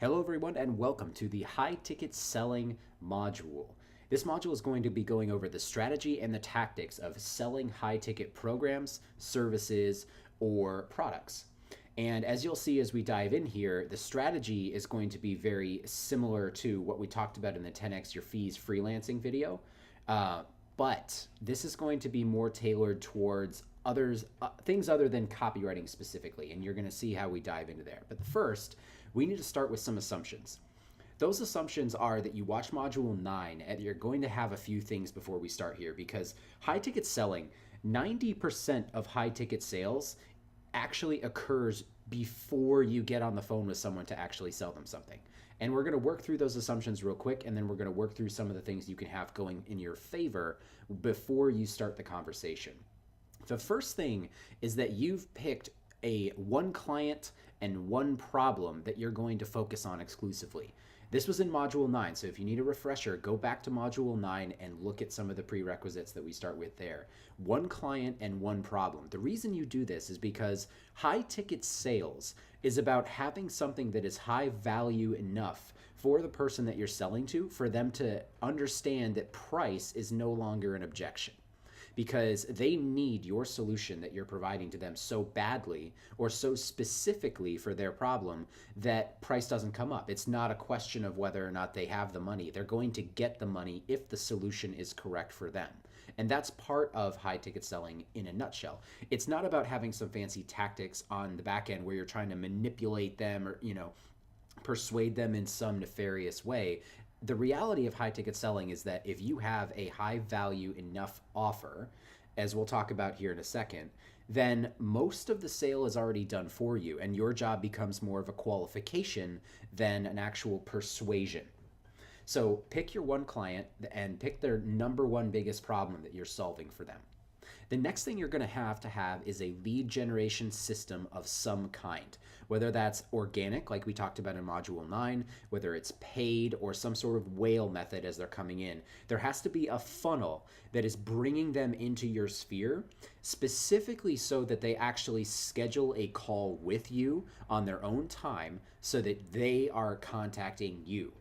Hello everyone and welcome to the high ticket selling module. This module is going to be going over the strategy and the tactics of selling high ticket programs, services, or products. And as you'll see as we dive in here, the strategy is going to be very similar to what we talked about in the 10x Your Fees freelancing video. But this is going to be more tailored towards things other than copywriting specifically, and you're going to see how we dive into there. But first, we need to start with some assumptions. Those assumptions are that you watch module 9 and you're going to have a few things before we start here, because high ticket selling, 90% of high ticket sales actually occurs before you get on the phone with someone to actually sell them something. And we're going to work through those assumptions real quick, and then we're going to work through some of the things you can have going in your favor before you start the conversation. The first thing is that you've picked a one client and one problem that you're going to focus on exclusively. This was in module 9, so if you need a refresher, go back to module 9 and look at some of the prerequisites that we start with there. One client and one problem. The reason you do this is because high ticket sales is about having something that is high value enough for the person that you're selling to, for them to understand that price is no longer an objection, because they need your solution that you're providing to them so badly or so specifically for their problem that price doesn't come up. It's not a question of whether or not they have the money. They're going to get the money if the solution is correct for them. And that's part of high ticket selling in a nutshell. It's not about having some fancy tactics on the back end where you're trying to manipulate them or, persuade them in some nefarious way. The reality of high ticket selling is that if you have a high value enough offer, as we'll talk about here in a second, then most of the sale is already done for you, and your job becomes more of a qualification than an actual persuasion. So pick your one client and pick their number one biggest problem that you're solving for them. The next thing you're going to have is a lead generation system of some kind, whether that's organic, like we talked about in module 9, whether it's paid or some sort of whale method as they're coming in. There has to be a funnel that is bringing them into your sphere, specifically so that they actually schedule a call with you on their own time so that they are contacting you.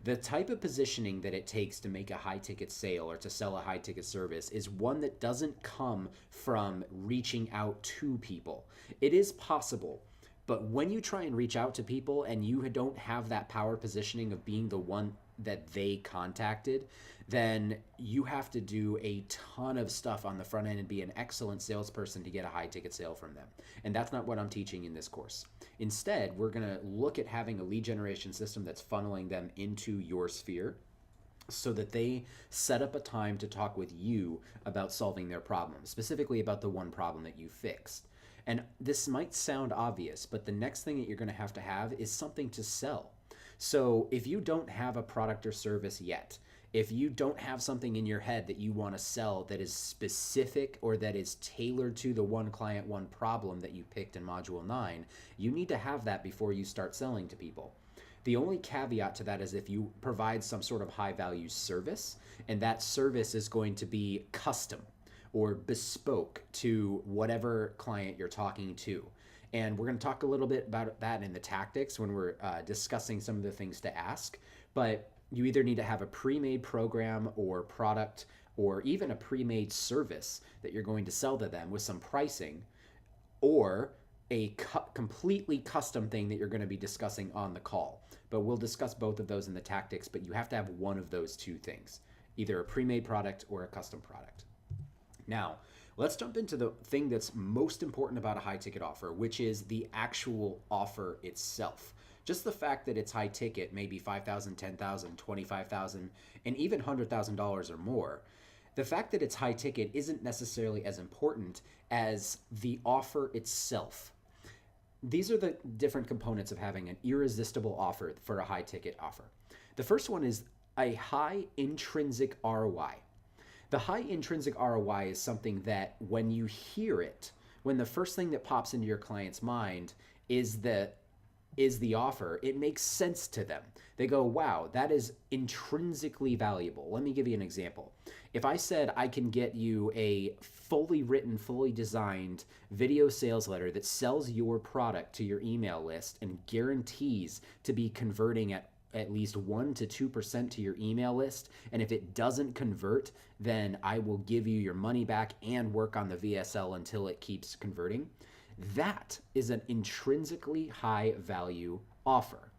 The type of positioning that it takes to make a high ticket sale or to sell a high ticket service is one that doesn't come from reaching out to people. It is possible, but when you try and reach out to people and you don't have that power positioning of being the one that they contacted, then you have to do a ton of stuff on the front end and be an excellent salesperson to get a high ticket sale from them. And that's not what I'm teaching in this course. Instead, we're going to look at having a lead generation system that's funneling them into your sphere so that they set up a time to talk with you about solving their problem, specifically about the one problem that you fixed. And this might sound obvious, but the next thing that you're going to have is something to sell. So if you don't have a product or service yet, if you don't have something in your head that you want to sell that is specific or that is tailored to the one client, one problem that you picked in module 9, you need to have that before you start selling to people. The only caveat to that is if you provide some sort of high value service, and that service is going to be custom or bespoke to whatever client you're talking to. And we're going to talk a little bit about that in the tactics when we're discussing some of the things to ask. But you either need to have a pre-made program or product or even a pre-made service that you're going to sell to them with some pricing, or a completely custom thing that you're going to be discussing on the call. But we'll discuss both of those in the tactics, but you have to have one of those two things, either a pre-made product or a custom product. Now, let's jump into the thing that's most important about a high ticket offer, which is the actual offer itself. Just the fact that it's high ticket, maybe $5,000, $10,000, $25,000, and even $100,000 or more. The fact that it's high ticket isn't necessarily as important as the offer itself. These are the different components of having an irresistible offer for a high ticket offer. The first one is a high intrinsic ROI. The high intrinsic ROI is something that when you hear it, when the first thing that pops into your client's mind is the is the offer, it makes sense to them. They go, wow, that is intrinsically valuable. Let me give you an example. If I said I can get you a fully written, fully designed video sales letter that sells your product to your email list and guarantees to be converting at least 1 to 2% to your email list, and if it doesn't convert, then I will give you your money back and work on the VSL until it keeps converting. That is an intrinsically high value offer.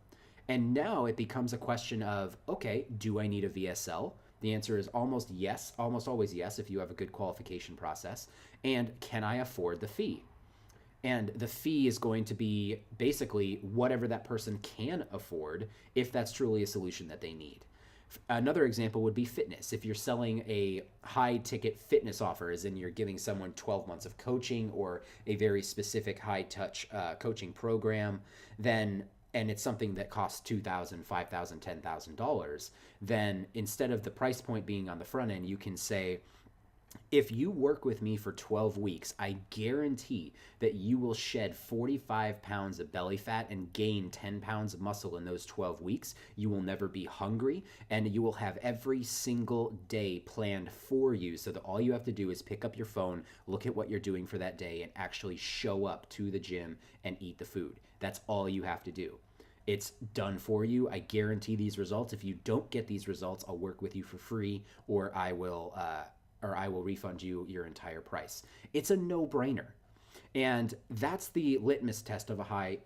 And now it becomes a question of, okay, do I need a VSL? The answer is almost yes, almost always yes, if you have a good qualification process. And can I afford the fee? And the fee is going to be basically whatever that person can afford if that's truly a solution that they need. Another example would be fitness. If you're selling a high ticket fitness offer, as in you're giving someone 12 months of coaching or a very specific high touch coaching program, then and it's something that costs $2,000, $5,000, $10,000, then instead of the price point being on the front end, you can say, if you work with me for 12 weeks, I guarantee that you will shed 45 pounds of belly fat and gain 10 pounds of muscle in those 12 weeks. You will never be hungry, and you will have every single day planned for you so that all you have to do is pick up your phone, look at what you're doing for that day, and actually show up to the gym and eat the food. That's all you have to do. It's done for you. I guarantee these results. If you don't get these results, I'll work with you for free, or I will refund you your entire price. It's a no-brainer. And that's the litmus test of a high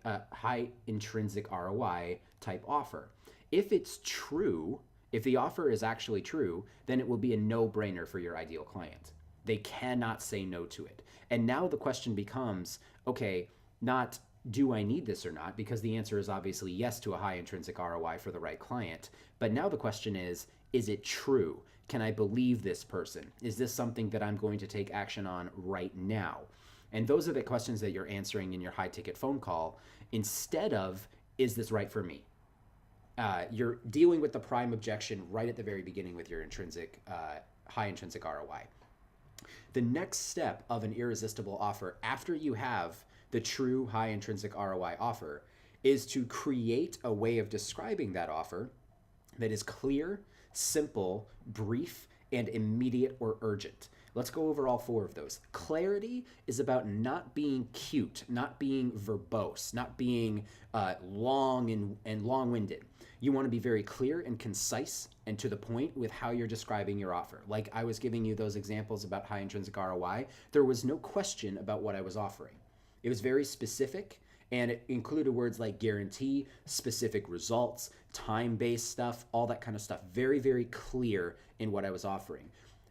intrinsic ROI type offer. If it's true, if the offer is actually true, then it will be a no-brainer for your ideal client. They cannot say no to it. And now the question becomes, okay, not do I need this or not? Because the answer is obviously yes to a high intrinsic ROI for the right client. But now the question is it true? Can I believe this person? Is this something that I'm going to take action on right now? And those are the questions that you're answering in your high ticket phone call instead of, is this right for me? You're dealing with the prime objection right at the very beginning with your high intrinsic ROI. The next step of an irresistible offer after you have the true high intrinsic ROI offer is to create a way of describing that offer that is clear, simple, brief, and immediate or urgent. Let's go over all 4 of those. Clarity is about not being cute, not being verbose, not being long and long-winded. You want to be very clear and concise and to the point with how you're describing your offer. Like I was giving you those examples about high intrinsic ROI. There was no question about what I was offering. It was very specific, and it included words like guarantee, specific results, time-based stuff, all that kind of stuff. Very, very clear in what I was offering.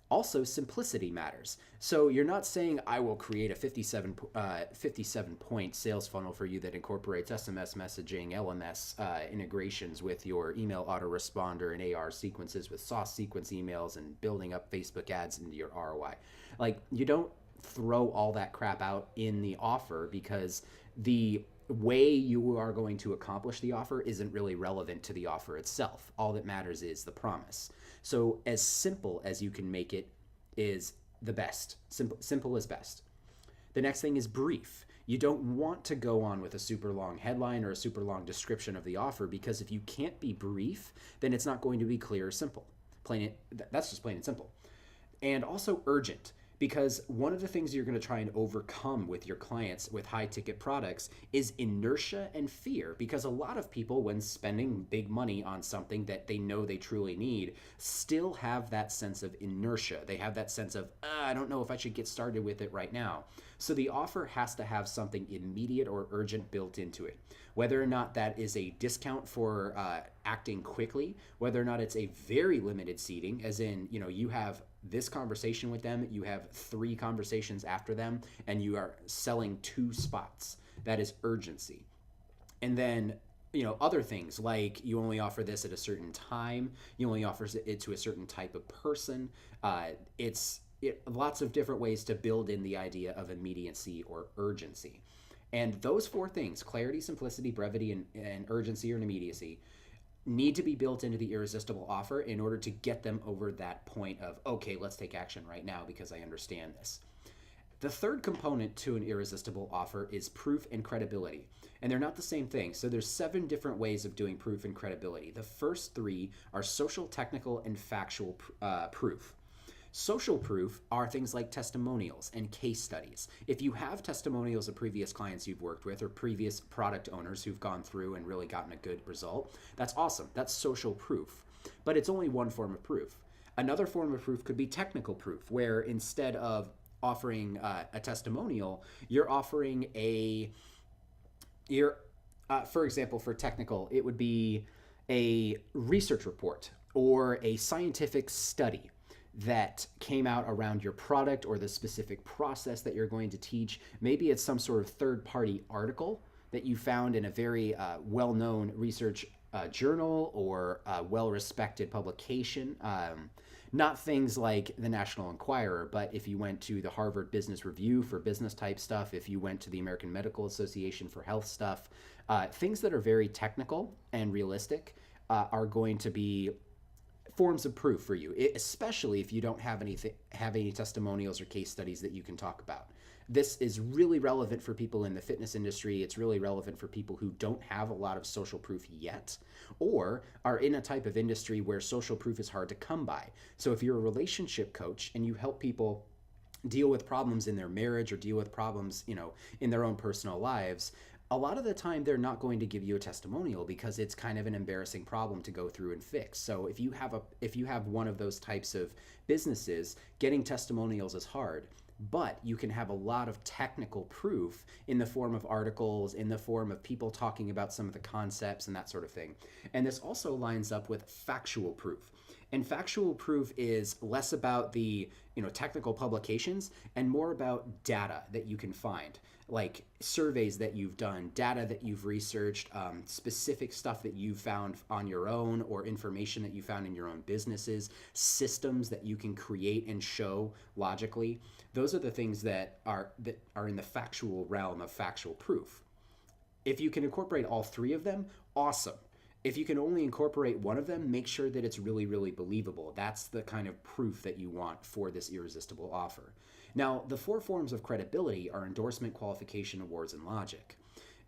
Also, simplicity matters. So you're not saying I will create a 57-point sales funnel for you that incorporates SMS messaging, LMS integrations with your email autoresponder and AR sequences with sauce sequence emails and building up Facebook ads into your ROI. Like, you don't throw all that crap out in the offer because the way you are going to accomplish the offer isn't really relevant to the offer itself. All that matters is the promise. So as simple as you can make it is the best. Simple is best. The next thing is brief. You don't want to go on with a super long headline or a super long description of the offer because if you can't be brief, then it's not going to be clear or simple. That's just plain and simple. And also urgent. Because one of the things you're going to try and overcome with your clients with high ticket products is inertia and fear. Because a lot of people, when spending big money on something that they know they truly need, still have that sense of inertia. They have that sense of, I don't know if I should get started with it right now. So the offer has to have something immediate or urgent built into it. Whether or not that is a discount for acting quickly, whether or not it's a very limited seating, as in, you have this conversation with them, you have 3 conversations after them, and you are selling 2 spots. That is urgency. And then, other things like you only offer this at a certain time, you only offer it to a certain type of person. It's lots of different ways to build in the idea of immediacy or urgency. And those 4 things, clarity, simplicity, brevity, and urgency or immediacy, need to be built into the irresistible offer in order to get them over that point of, okay, let's take action right now because I understand this. The third component to an irresistible offer is proof and credibility. and they're not the same thing. So there's 7 different ways of doing proof and credibility. The first 3 are social, technical, and factual proof. Social proof are things like testimonials and case studies. If you have testimonials of previous clients you've worked with or previous product owners who've gone through and really gotten a good result, that's awesome. That's social proof. But it's only one form of proof. Another form of proof could be technical proof, where instead of offering a testimonial, you're offering for example, for technical, it would be a research report or a scientific study that came out around your product or the specific process that you're going to teach. Maybe it's some sort of third-party article that you found in a very well-known research journal or well-respected publication. Not things like the National Enquirer, but if you went to the Harvard Business Review for business type stuff, if you went to the American Medical Association for health stuff, things that are very technical and realistic are going to be forms of proof for you, especially if you don't have any testimonials or case studies that you can talk about. This is really relevant for people in the fitness industry. It's really relevant for people who don't have a lot of social proof yet or are in a type of industry where social proof is hard to come by. So if you're a relationship coach and you help people deal with problems in their marriage or deal with problems, in their own personal lives, a lot of the time they're not going to give you a testimonial because it's kind of an embarrassing problem to go through and fix. So if you have one of those types of businesses, getting testimonials is hard. But you can have a lot of technical proof in the form of articles, in the form of people talking about some of the concepts and that sort of thing. And this also lines up with factual proof. And factual proof is less about the technical publications and more about data that you can find, like surveys that you've done, data that you've researched, specific stuff that you found on your own or information that you found in your own businesses, systems that you can create and show logically. Those are the things that are in the factual realm of factual proof. If you can incorporate all 3 of them, awesome. If you can only incorporate one of them, make sure that it's really, really believable. That's the kind of proof that you want for this irresistible offer. Now, the 4 forms of credibility are endorsement, qualification, awards, and logic.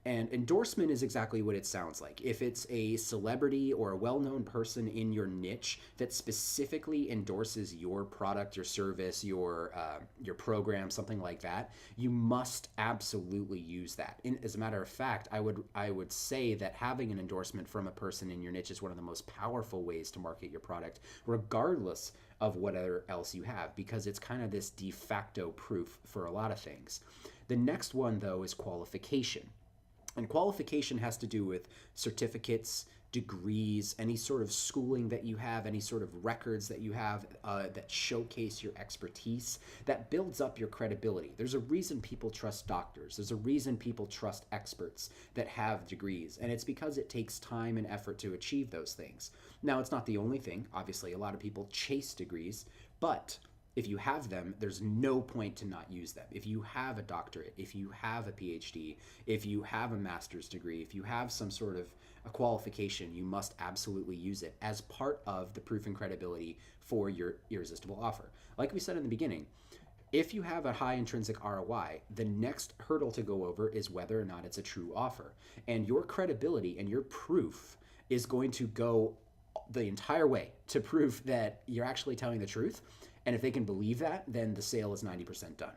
And endorsement is exactly what it sounds like. If it's a celebrity or a well-known person in your niche that specifically endorses your product, your service, your program, something like that, you must absolutely use that. As a matter of fact, I would say that having an endorsement from a person in your niche is one of the most powerful ways to market your product, regardless of whatever else you have, because it's kind of this de facto proof for a lot of things. The next one, though, is qualification. And qualification has to do with certificates, degrees, any sort of schooling that you have, any sort of records that you have that showcase your expertise, that builds up your credibility. There's a reason people trust doctors. There's a reason people trust experts that have degrees, and it's because it takes time and effort to achieve those things. Now, it's not the only thing. Obviously, a lot of people chase degrees, but if you have them, there's no point to not use them. If you have a doctorate, if you have a PhD, if you have a master's degree, if you have some sort of a qualification, you must absolutely use it as part of the proof and credibility for your irresistible offer. Like we said in the beginning, if you have a high intrinsic ROI, the next hurdle to go over is whether or not it's a true offer. And your credibility and your proof is going to go the entire way to prove that you're actually telling the truth. And if they can believe that, then the sale is 90% done.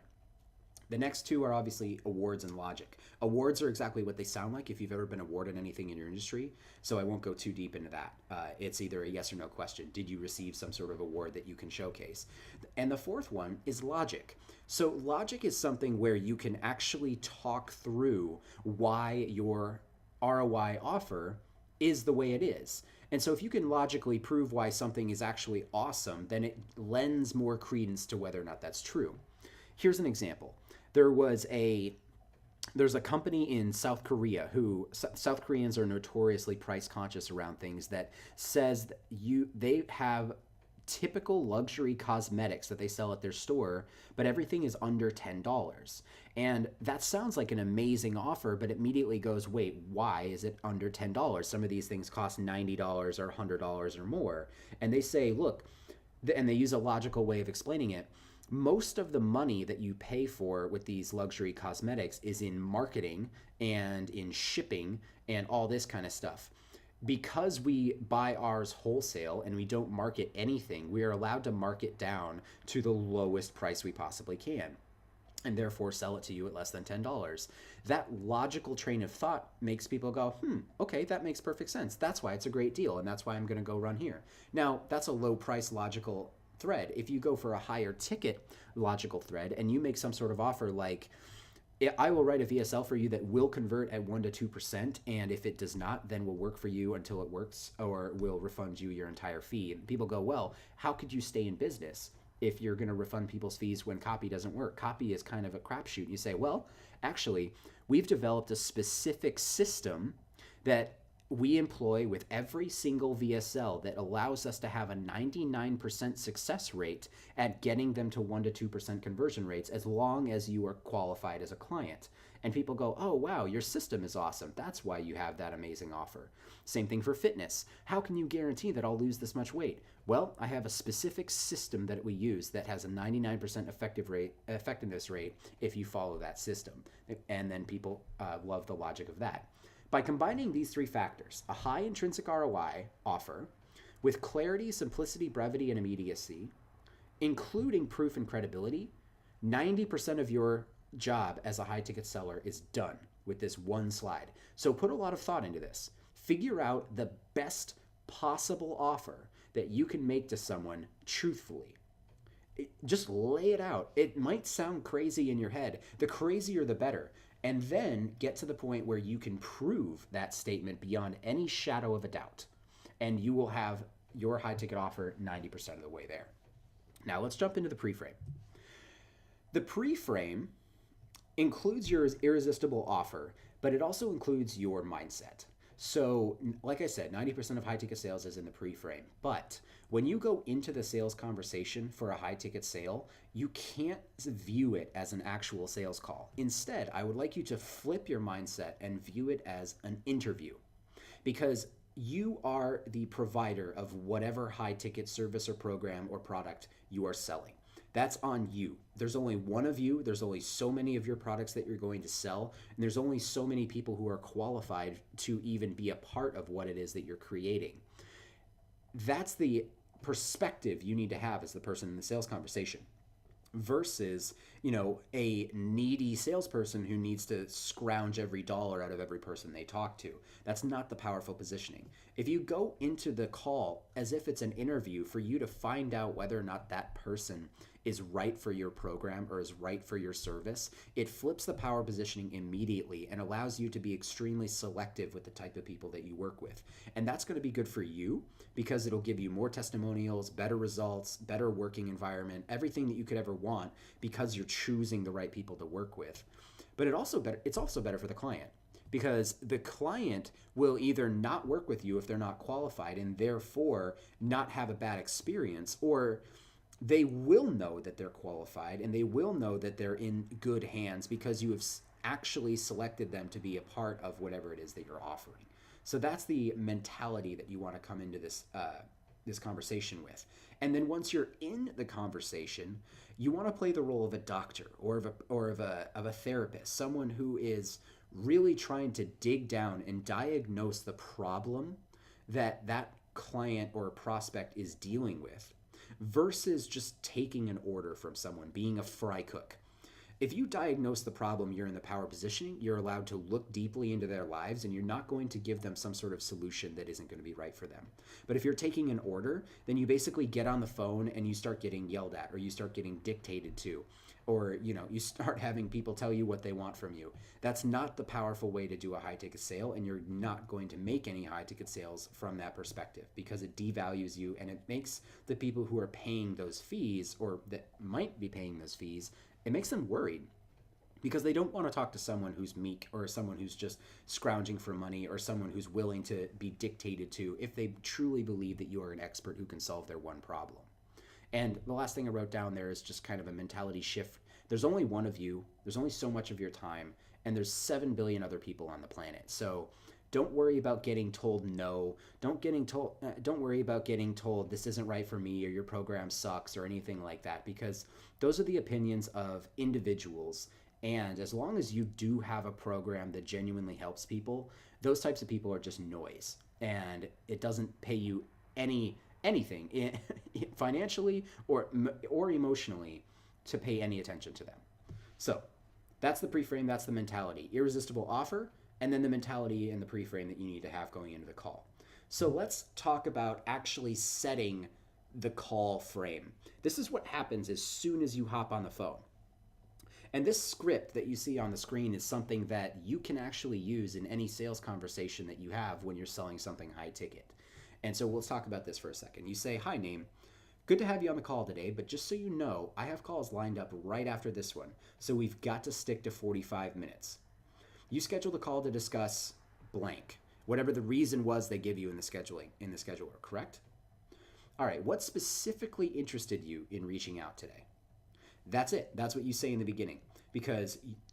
The next 2 are obviously awards and logic. Awards are exactly what they sound like if you've ever been awarded anything in your industry, so I won't go too deep into that. It's either a yes or no question. Did you receive some sort of award that you can showcase? And the 4th one is logic. So logic is something where you can actually talk through why your ROI offer is the way it is. And so if you can logically prove why something is actually awesome, then it lends more credence to whether or not that's true. Here's an example. There's a company in South Korea who South Koreans are notoriously price conscious around things, that says that they have typical luxury cosmetics that they sell at their store, but everything is under $10. And that sounds like an amazing offer, but immediately goes, wait, why is it under $10? Some of these things cost $90 or $100 or more. And they say, look, and they use a logical way of explaining it. most of the money that you pay for with these luxury cosmetics is in marketing and in shipping and all this kind of stuff. Because we buy ours wholesale and we don't market anything, we are allowed to market down to the lowest price we possibly can and therefore sell it to you at less than $10. That logical train of thought makes people go, okay, that makes perfect sense. That's why it's a great deal, and that's why I'm going to go run here. Now, that's a low price logical thread. If you go for a higher ticket logical thread and you make some sort of offer like, I will write a VSL for you that will convert at 1% to 2%, and if it does not, then we'll work for you until it works, or we'll refund you your entire fee. And people go, well, how could you stay in business if you're going to refund people's fees when copy doesn't work? Copy is kind of a crapshoot. You say, well, actually, we've developed a specific system that we employ with every single VSL that allows us to have a 99% success rate at getting them to 1% to 2% conversion rates as long as you are qualified as a client. And people go, oh, wow, your system is awesome. That's why you have that amazing offer. Same thing for fitness. How can you guarantee that I'll lose this much weight? Well, I have a specific system that we use that has a 99% effectiveness rate if you follow that system. And then people love the logic of that. By combining these three factors, a high intrinsic ROI offer with clarity, simplicity, brevity, and immediacy, including proof and credibility, 90% of your job as a high ticket seller is done with this one slide. So put a lot of thought into this. Figure out the best possible offer that you can make to someone truthfully. Just lay it out. It might sound crazy in your head. The crazier, the better. And then get to the point where you can prove that statement beyond any shadow of a doubt. And you will have your high ticket offer 90% of the way there. Now let's jump into the pre-frame. The pre-frame includes your irresistible offer, but it also includes your mindset. So like I said, 90% of high ticket sales is in the pre-frame. But when you go into the sales conversation for a high ticket sale, you can't view it as an actual sales call. Instead, I would like you to flip your mindset and view it as an interview, because you are the provider of whatever high ticket service or program or product you are selling. That's on you. There's only one of you. There's only so many of your products that you're going to sell. And there's only so many people who are qualified to even be a part of what it is that you're creating. That's the perspective you need to have as the person in the sales conversation versus, a needy salesperson who needs to scrounge every dollar out of every person they talk to. That's not the powerful positioning. If you go into the call as if it's an interview for you to find out whether or not that person is right for your program or is right for your service, it flips the power positioning immediately and allows you to be extremely selective with the type of people that you work with. And that's going to be good for you because it'll give you more testimonials, better results, better working environment, everything that you could ever want because you're choosing the right people to work with. But it's also better for the client, because the client will either not work with you if they're not qualified and therefore not have a bad experience, or they will know that they're qualified and they will know that they're in good hands because you have actually selected them to be a part of whatever it is that you're offering. So that's the mentality that you want to come into this conversation with. And then once you're in the conversation, you want to play the role of a doctor or of a therapist, someone who is really trying to dig down and diagnose the problem that client or prospect is dealing with, versus just taking an order from someone, being a fry cook. If you diagnose the problem, you're in the power positioning, you're allowed to look deeply into their lives, and you're not going to give them some sort of solution that isn't going to be right for them. But if you're taking an order, then you basically get on the phone and you start getting yelled at, or you start getting dictated to, or you start having people tell you what they want from you. That's not the powerful way to do a high ticket sale, and you're not going to make any high ticket sales from that perspective, because it devalues you and it makes the people who are paying those fees, or that might be paying those fees, it makes them worried, because they don't want to talk to someone who's meek, or someone who's just scrounging for money, or someone who's willing to be dictated to if they truly believe that you are an expert who can solve their one problem. And the last thing I wrote down there is just kind of a mentality shift. There's only one of you, there's only so much of your time, and there's 7 billion other people on the planet. So Don't worry about getting told no. Don't worry about getting told this isn't right for me or your program sucks or anything like that, because those are the opinions of individuals. And as long as you do have a program that genuinely helps people, those types of people are just noise, and it doesn't pay you anything financially or emotionally to pay any attention to them. So that's the pre-frame, that's the mentality. Irresistible offer, and then the mentality and the pre-frame that you need to have going into the call. So let's talk about actually setting the call frame. This is what happens as soon as you hop on the phone. And this script that you see on the screen is something that you can actually use in any sales conversation that you have when you're selling something high ticket. And so let's talk about this for a second. You say, "Hi, name. Good to have you on the call today, but just so you know, I have calls lined up right after this one, so we've got to stick to 45 minutes. You scheduled a call to discuss blank, whatever the reason was they give you in the scheduler, correct? All right, what specifically interested you in reaching out today?" That's it. That's what you say in the beginning.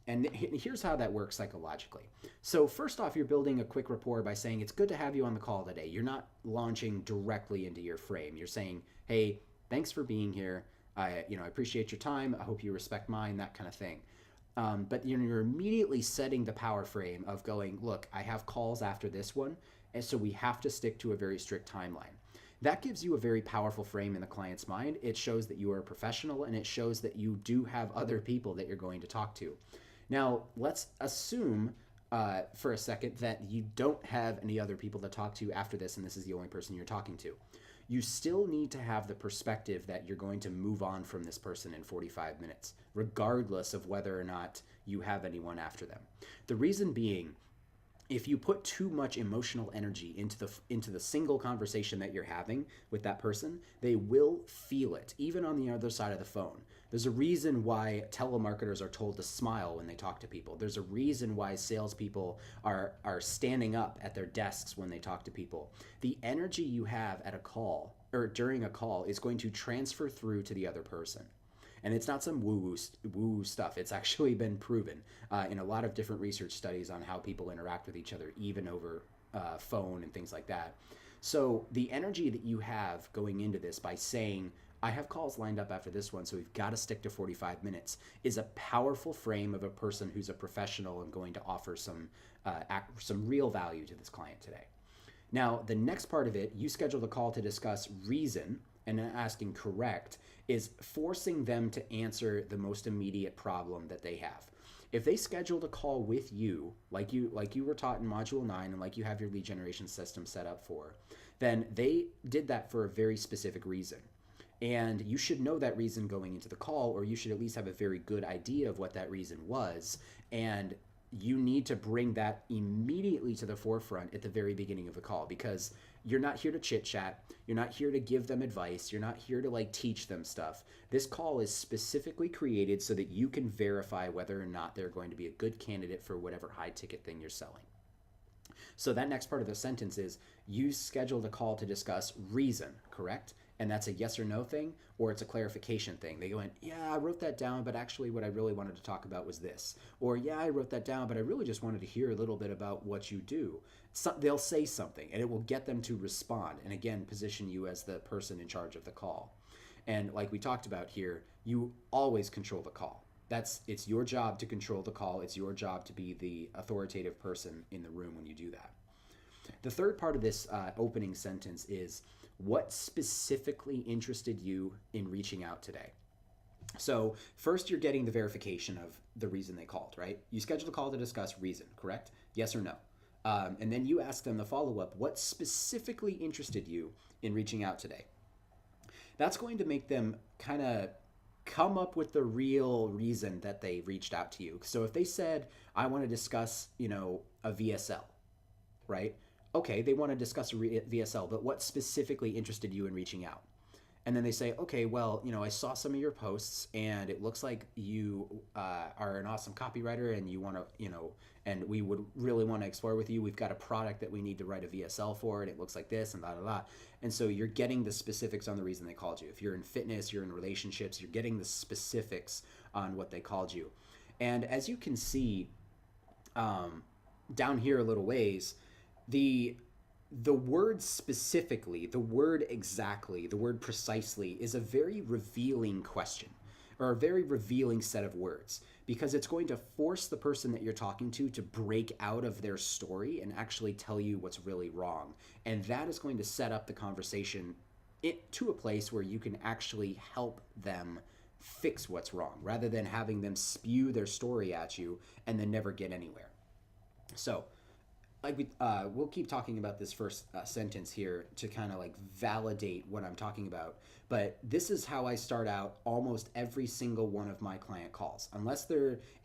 And here's how that works psychologically. So first off, you're building a quick rapport by saying, "It's good to have you on the call today." You're not launching directly into your frame. You're saying, "Hey, thanks for being here. I appreciate your time. I hope you respect mine," that kind of thing. But you're immediately setting the power frame of going, "Look, I have calls after this one, and so we have to stick to a very strict timeline." That gives you a very powerful frame in the client's mind. It shows that you are a professional, and it shows that you do have other people that you're going to talk to. Now, let's assume for a second that you don't have any other people to talk to after this, and this is the only person you're talking to. You still need to have the perspective that you're going to move on from this person in 45 minutes, regardless of whether or not you have anyone after them. The reason being, if you put too much emotional energy into the single conversation that you're having with that person, they will feel it, even on the other side of the phone. There's a reason why telemarketers are told to smile when they talk to people. There's a reason why salespeople are standing up at their desks when they talk to people. The energy you have at a call or during a call is going to transfer through to the other person. And it's not some woo-woo stuff. It's actually been proven in a lot of different research studies on how people interact with each other, even over phone and things like that. So the energy that you have going into this by saying, "I have calls lined up after this one, so we've got to stick to 45 minutes, is a powerful frame of a person who's a professional and going to offer some real value to this client today. Now, the next part of it, you scheduled a call to discuss reason, and asking correct, is forcing them to answer the most immediate problem that they have. If they scheduled a call with you, like you were taught in Module 9 and like you have your lead generation system set up for, then they did that for a very specific reason. And you should know that reason going into the call, or you should at least have a very good idea of what that reason was. And you need to bring that immediately to the forefront at the very beginning of the call, because you're not here to chit chat. You're not here to give them advice. You're not here to teach them stuff. This call is specifically created so that you can verify whether or not they're going to be a good candidate for whatever high ticket thing you're selling. So that next part of the sentence is, you scheduled a call to discuss reason, correct? And that's a yes or no thing, or it's a clarification thing. They go in, "Yeah, I wrote that down, but actually what I really wanted to talk about was this." Or, "Yeah, I wrote that down, but I really just wanted to hear a little bit about what you do." So they'll say something, and it will get them to respond, and again, position you as the person in charge of the call. And like we talked about here, you always control the call. It's your job to control the call. It's your job to be the authoritative person in the room when you do that. The third part of this opening sentence is, what specifically interested you in reaching out today? So first, you're getting the verification of the reason they called, right? You scheduled a call to discuss reason, correct? Yes or no? And then you ask them the follow-up, what specifically interested you in reaching out today? That's going to make them kind of come up with the real reason that they reached out to you. So if they said, "I want to discuss, a VSL," right? Okay, they want to discuss a VSL, but what specifically interested you in reaching out? And then they say, "Okay, well, I saw some of your posts, and it looks like you are an awesome copywriter, and you want to, and we would really want to explore with you. We've got a product that we need to write a VSL for, and it looks like this, and blah, blah, blah." And so you're getting the specifics on the reason they called you. If you're in fitness, you're in relationships, you're getting the specifics on what they called you. And as you can see down here a little ways, The the word specifically, the word exactly, the word precisely is a very revealing question, or a very revealing set of words, because it's going to force the person that you're talking to break out of their story and actually tell you what's really wrong. And that is going to set up the conversation to a place where you can actually help them fix what's wrong rather than having them spew their story at you and then never get anywhere. So, we'll keep talking about this first sentence here to kind of like validate what I'm talking about. But this is how I start out almost every single one of my client calls, unless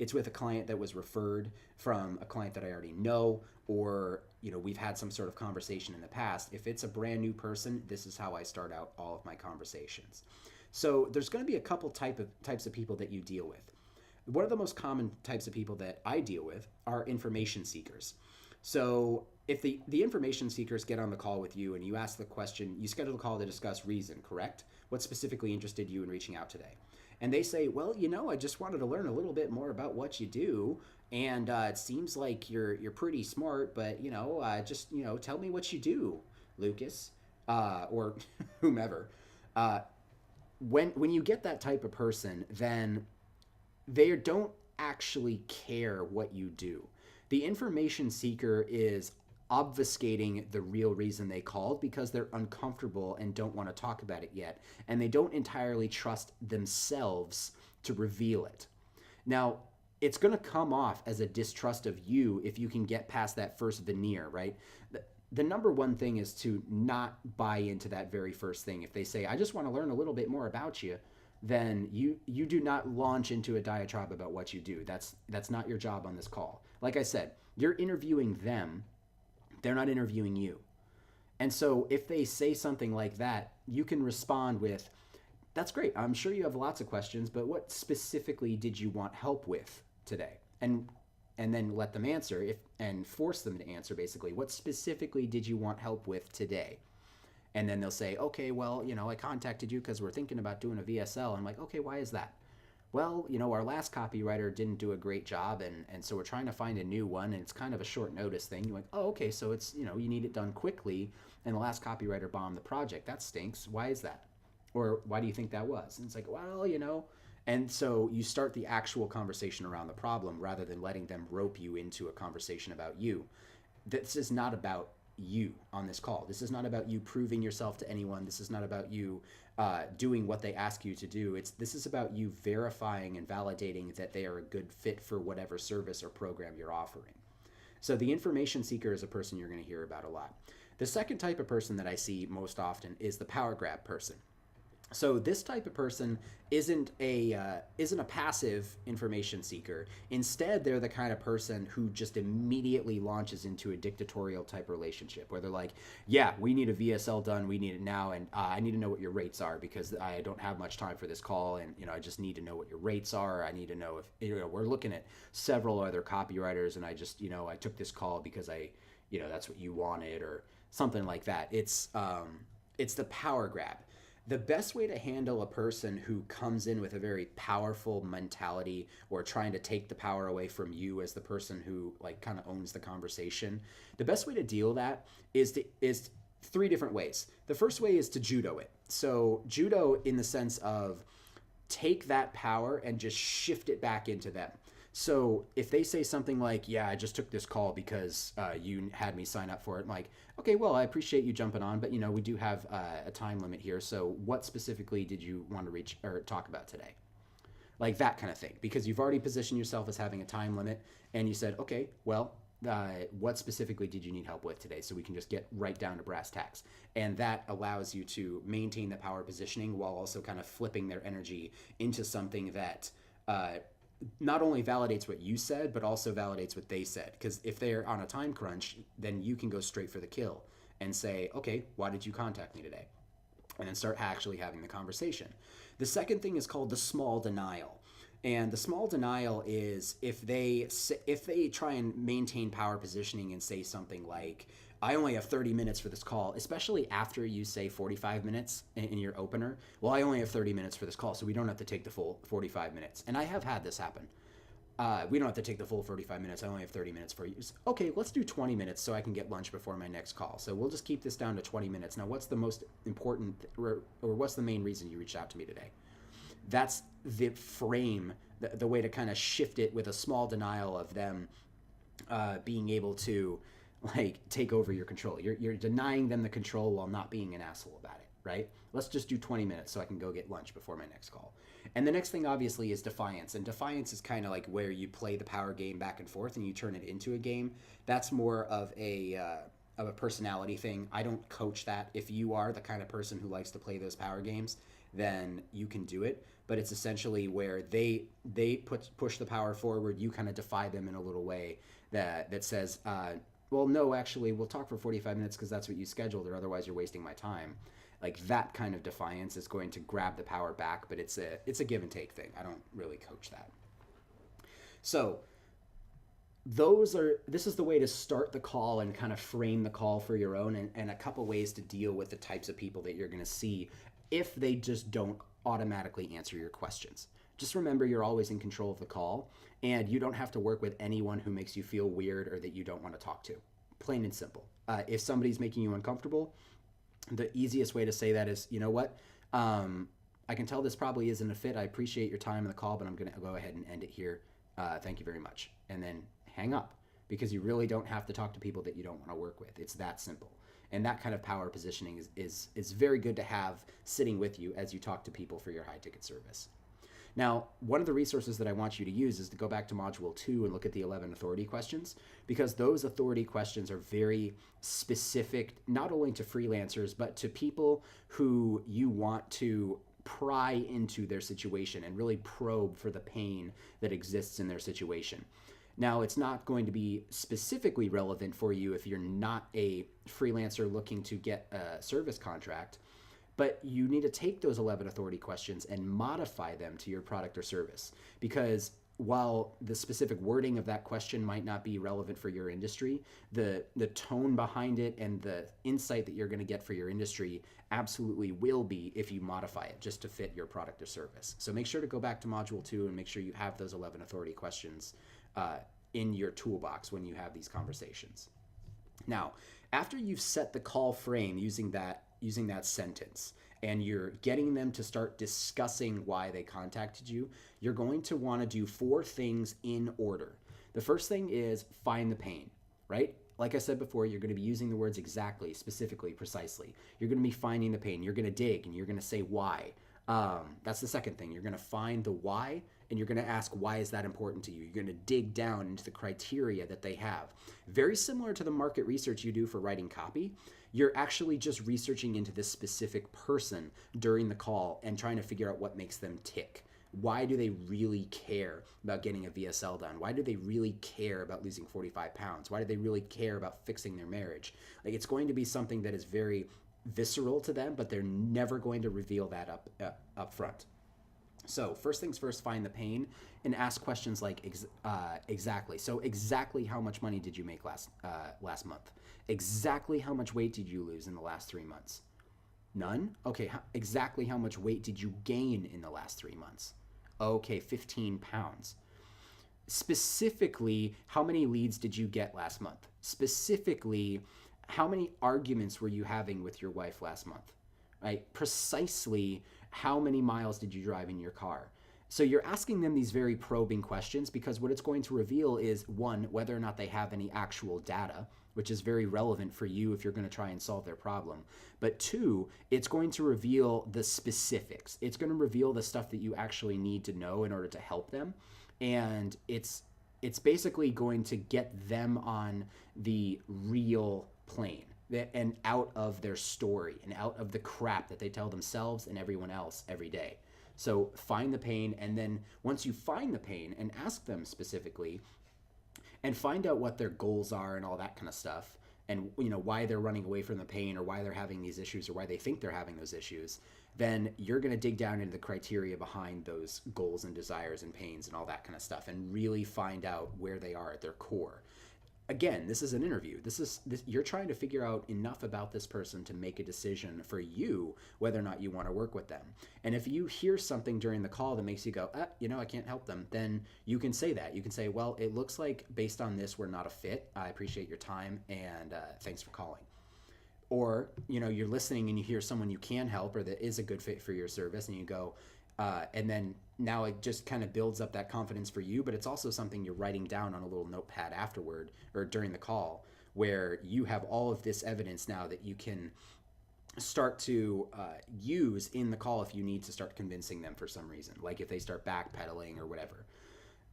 it's with a client that was referred from a client that I already know, or we've had some sort of conversation in the past. If it's a brand new person, this is how I start out all of my conversations. So there's going to be a couple types of people that you deal with. One of the most common types of people that I deal with are information seekers. So if the information seekers get on the call with you and you ask the question, you schedule a call to discuss reason, correct? What specifically interested you in reaching out today? And they say, well, I just wanted to learn a little bit more about what you do. And it seems like you're pretty smart, but, just, tell me what you do, Lucas, or whomever. Uh, when you get that type of person, then they don't actually care what you do. The information seeker is obfuscating the real reason they called because they're uncomfortable and don't want to talk about it yet. And they don't entirely trust themselves to reveal it. Now, it's going to come off as a distrust of you if you can get past that first veneer, right? The number one thing is to not buy into that very first thing. If they say, I just want to learn a little bit more about you, then you do not launch into a diatribe about what you do. That's not your job on this call. Like I said, you're interviewing them. They're not interviewing you. And so if they say something like that, you can respond with, that's great. I'm sure you have lots of questions, but what specifically did you want help with today? And then let them answer and force them to answer basically, what specifically did you want help with today? And then they'll say, okay, well, I contacted you because we're thinking about doing a VSL. I'm like, okay, why is that? Well, our last copywriter didn't do a great job, and so we're trying to find a new one, and it's kind of a short notice thing. You're like, oh, okay, so it's, you need it done quickly, and the last copywriter bombed the project. That stinks. Why is that? Or why do you think that was? And it's like, well, And so you start the actual conversation around the problem rather than letting them rope you into a conversation about you. This is not about you on this call. This is not about you proving yourself to anyone. This is not about you doing what they ask you to do. This is about you verifying and validating that they are a good fit for whatever service or program you're offering. So the information seeker is a person you're going to hear about a lot. The second type of person that I see most often is the power grab person. So this type of person isn't a passive information seeker. Instead, they're the kind of person who just immediately launches into a dictatorial type relationship where they're like, yeah, we need a VSL done. We need it now. And I need to know what your rates are because I don't have much time for this call. And, I just need to know what your rates are. I need to know if, we're looking at several other copywriters and I just, I took this call because that's what you wanted or something like that. It's the power grab. The best way to handle a person who comes in with a very powerful mentality or trying to take the power away from you as the person who like kind of owns the conversation, the best way to deal with that is three different ways. The first way is to judo it. So judo in the sense of take that power and just shift it back into them. So if they say something like, yeah, I just took this call because you had me sign up for it, I'm like, okay, well, I appreciate you jumping on, but we do have a time limit here. So what specifically did you want to reach or talk about today? Like that kind of thing, because you've already positioned yourself as having a time limit and you said, okay, well, what specifically did you need help with today? So we can just get right down to brass tacks. And that allows you to maintain the power positioning while also kind of flipping their energy into something that not only validates what you said, but also validates what they said. Because if they're on a time crunch, then you can go straight for the kill and say, okay, why did you contact me today? And then start actually having the conversation. The second thing is called the small denial. And the small denial is if they try and maintain power positioning and say something like, I only have 30 minutes for this call, especially after you say 45 minutes in your opener. Well, I only have 30 minutes for this call, so we don't have to take the full 45 minutes. And I have had this happen. We don't have to take the full 45 minutes. I only have 30 minutes for you. Okay, let's do 20 minutes so I can get lunch before my next call. So we'll just keep this down to 20 minutes. Now, what's the most important, or what's the main reason you reached out to me today? That's the frame, the way to kind of shift it with a small denial of them being able to like take over your control. You're denying them the control while not being an asshole about it, right? Let's just do 20 minutes so I can go get lunch before my next call. And the next thing obviously is defiance. And defiance is kind of like where you play the power game back and forth and you turn it into a game. That's more of a personality thing. I don't coach that. If you are the kind of person who likes to play those power games, then you can do it. But it's essentially where they push the power forward. You kind of defy them in a little way that says, well, no, actually, we'll talk for 45 minutes because that's what you scheduled, or otherwise you're wasting my time. Like that kind of defiance is going to grab the power back, but it's a give and take thing. I don't really coach that. So this is the way to start the call and kind of frame the call for your own, and a couple ways to deal with the types of people that you're going to see if they just don't automatically answer your questions. Just remember, you're always in control of the call, and you don't have to work with anyone who makes you feel weird or that you don't want to talk to. Plain and simple. If somebody's making you uncomfortable, the easiest way to say that is, you know what? I can tell this probably isn't a fit. I appreciate your time in the call, but I'm going to go ahead and end it here. Thank you very much. And then hang up, because you really don't have to talk to people that you don't want to work with. It's that simple. And that kind of power positioning is very good to have sitting with you as you talk to people for your high ticket service. Now, one of the resources that I want you to use is to go back to Module 2 and look at the 11 authority questions, because those authority questions are very specific, not only to freelancers, but to people who you want to pry into their situation and really probe for the pain that exists in their situation. Now, it's not going to be specifically relevant for you if you're not a freelancer looking to get a service contract, but you need to take those 11 authority questions and modify them to your product or service. Because while the specific wording of that question might not be relevant for your industry, the tone behind it and the insight that you're going to get for your industry absolutely will be if you modify it just to fit your product or service. So make sure to go back to Module 2 and make sure you have those 11 authority questions in your toolbox when you have these conversations. Now, after you've set the call frame using that sentence, and you're getting them to start discussing why they contacted you, you're going to want to do 4 things in order. The first thing is find the pain, right? Like I said before, you're going to be using the words exactly, specifically, precisely. You're going to be finding the pain. You're going to dig, and you're going to say why. That's the second thing. You're going to find the why, and you're going to ask, why is that important to you? You're going to dig down into the criteria that they have. Very similar to the market research you do for writing copy. You're actually just researching into this specific person during the call and trying to figure out what makes them tick. Why do they really care about getting a VSL done? Why do they really care about losing 45 pounds? Why do they really care about fixing their marriage? Like, it's going to be something that is very visceral to them, but they're never going to reveal that up front. So first things first, find the pain and ask questions like exactly. So exactly how much money did you make last month? Exactly how much weight did you lose in the last 3 months? None? Okay, exactly how much weight did you gain in the last 3 months? Okay, 15 pounds. Specifically, how many leads did you get last month? Specifically, how many arguments were you having with your wife last month? Right? Precisely, how many miles did you drive in your car? So you're asking them these very probing questions, because what it's going to reveal is, one, whether or not they have any actual data, which is very relevant for you if you're going to try and solve their problem. But two, it's going to reveal the specifics. It's going to reveal the stuff that you actually need to know in order to help them. And it's basically going to get them on the real plane and out of their story and out of the crap that they tell themselves and everyone else every day. So find the pain, and then once you find the pain and ask them specifically and find out what their goals are and all that kind of stuff, and why they're running away from the pain, or why they're having these issues, or why they think they're having those issues, then you're going to dig down into the criteria behind those goals and desires and pains and all that kind of stuff, and really find out where they are at their core. again, this is an interview. You're trying to figure out enough about this person to make a decision for you whether or not you want to work with them. And if you hear something during the call that makes you go, I can't help them, then you can say that. You can say, well, it looks like based on this, we're not a fit. I appreciate your time, and thanks for calling. Or, you're listening and you hear someone you can help or that is a good fit for your service, and you go, and then now it just kind of builds up that confidence for you, but it's also something you're writing down on a little notepad afterward or during the call, where you have all of this evidence now that you can start to use in the call if you need to start convincing them for some reason, like if they start backpedaling or whatever.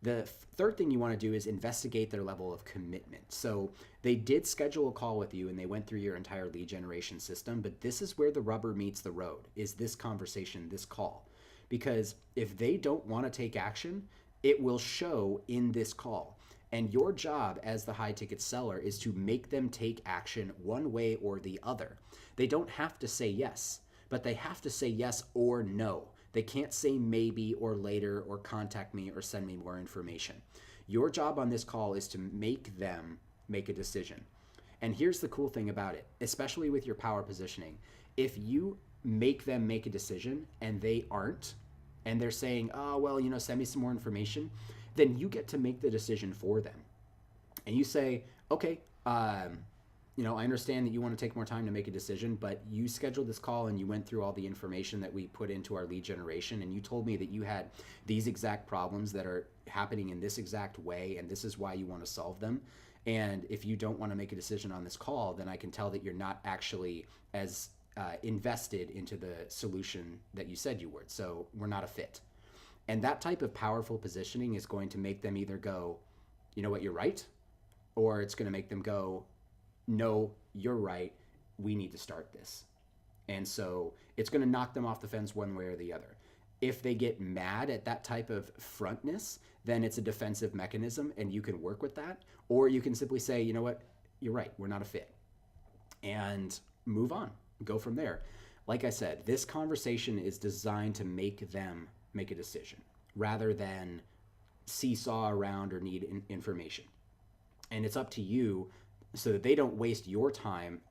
The third thing you want to do is investigate their level of commitment. So they did schedule a call with you and they went through your entire lead generation system, but this is where the rubber meets the road, is this conversation, this call. Because if they don't want to take action, it will show in this call. And your job as the high ticket seller is to make them take action one way or the other. They don't have to say yes, but they have to say yes or no. They can't say maybe or later or contact me or send me more information. Your job on this call is to make them make a decision. And here's the cool thing about it, especially with your power positioning. If you make them make a decision and they aren't, and they're saying, oh, well, send me some more information, then you get to make the decision for them. And you say, okay, I understand that you want to take more time to make a decision, but you scheduled this call and you went through all the information that we put into our lead generation, and you told me that you had these exact problems that are happening in this exact way, and this is why you want to solve them. And if you don't want to make a decision on this call, then I can tell that you're not actually as invested into the solution that you said you would. So we're not a fit. And that type of powerful positioning is going to make them either go, you know what, you're right, or it's going to make them go, no, you're right, we need to start this. And so it's going to knock them off the fence one way or the other. If they get mad at that type of frontness, then it's a defensive mechanism and you can work with that. Or you can simply say, you know what, you're right, we're not a fit. And move on, go from there. Like I said, this conversation is designed to make them make a decision rather than seesaw around or need information. And it's up to you so that they don't waste your time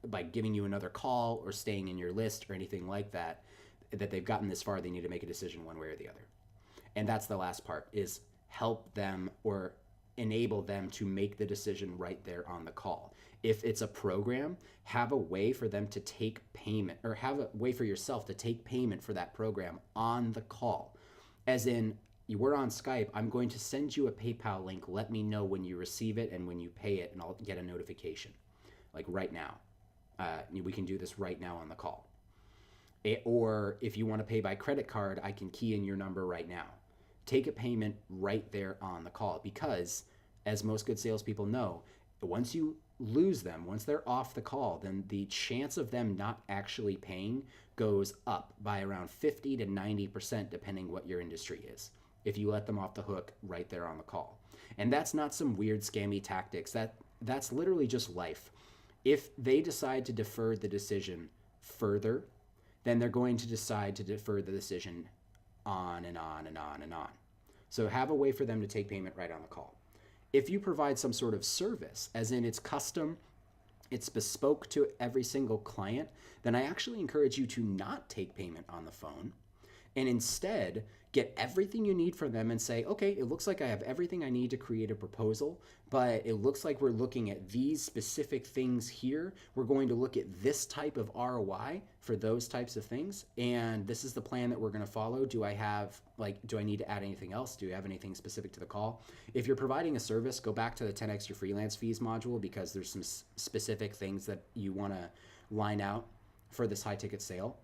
by giving you another call or staying in your list or anything like that, that they've gotten this far, they need to make a decision one way or the other. And that's the last part, is help them or enable them to make the decision right there on the call. If it's a program, have a way for them to take payment, or have a way for yourself to take payment for that program on the call. As in, we're on Skype, I'm going to send you a PayPal link. Let me know when you receive it and when you pay it, and I'll get a notification. Like right now. We can do this right now on the call. Or if you want to pay by credit card, I can key in your number right now. Take a payment right there on the call, because as most good salespeople know, once you lose them, once they're off the call, then the chance of them not actually paying goes up by around 50 to 90%, depending what your industry is, if you let them off the hook right there on the call. And that's not some weird scammy tactics. That's literally just life. If they decide to defer the decision further, then they're going to decide to defer the decision on and on and on and on. So have a way for them to take payment right on the call. If you provide some sort of service, as in it's custom, it's bespoke to every single client, then I actually encourage you to not take payment on the phone and instead get everything you need from them and say, okay, it looks like I have everything I need to create a proposal, but it looks like we're looking at these specific things here. We're going to look at this type of ROI for those types of things. And this is the plan that we're going to follow. Do I need to add anything else? Do you have anything specific to the call? If you're providing a service, go back to the 10x your freelance fees module, because there's some specific things that you want to line out for this high ticket sale.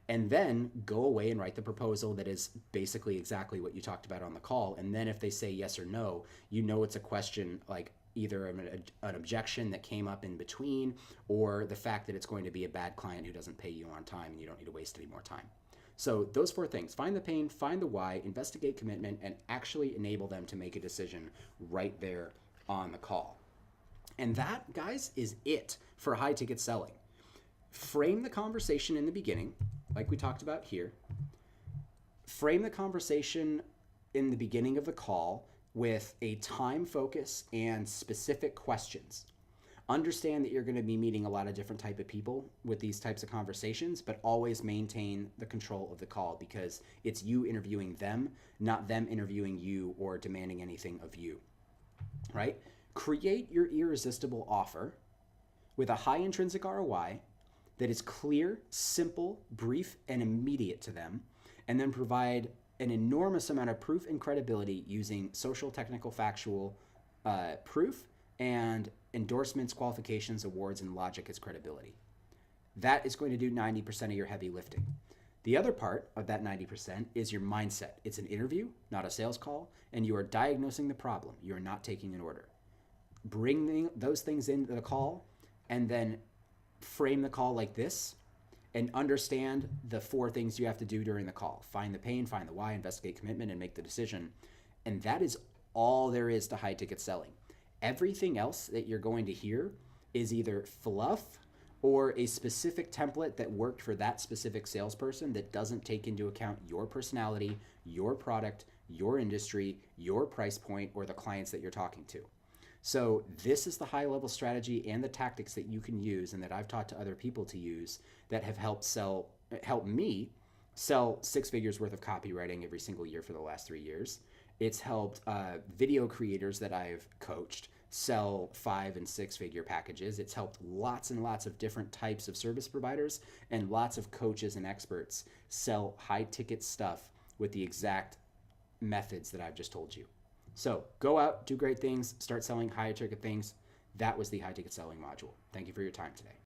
And then go away and write the proposal that is basically exactly what you talked about on the call. And then if they say yes or no, you know it's a question like either an objection that came up in between, or the fact that it's going to be a bad client who doesn't pay you on time and you don't need to waste any more time. So those 4 things: find the pain, find the why, investigate commitment, and actually enable them to make a decision right there on the call. And that, guys, is it for high ticket selling. Frame the conversation in the beginning, like we talked about here. Frame the conversation in the beginning of the call with a time focus and specific questions. Understand that you're going to be meeting a lot of different type of people with these types of conversations, but always maintain the control of the call, because it's you interviewing them, not them interviewing you or demanding anything of you, right? Create your irresistible offer with a high intrinsic ROI that is clear, simple, brief, and immediate to them, and then provide an enormous amount of proof and credibility using social, technical, factual proof and endorsements, qualifications, awards, and logic as credibility. That is going to do 90% of your heavy lifting. The other part of that 90% is your mindset. It's an interview, not a sales call, and you are diagnosing the problem. You are not taking an order. Bring those things into the call and then frame the call like this, and understand the 4 things you have to do during the call. Find the pain, find the why, investigate commitment, and make the decision. And that is all there is to high ticket selling. Everything else that you're going to hear is either fluff or a specific template that worked for that specific salesperson that doesn't take into account your personality, your product, your industry, your price point, or the clients that you're talking to. So this is the high level strategy and the tactics that you can use and that I've taught to other people to use that have helped me sell 6 figures worth of copywriting every single year for the last 3 years. It's helped video creators that I've coached sell 5 and 6 figure packages. It's helped lots and lots of different types of service providers and lots of coaches and experts sell high ticket stuff with the exact methods that I've just told you. So go out, do great things, start selling higher ticket things. That was the high ticket selling module. Thank you for your time today.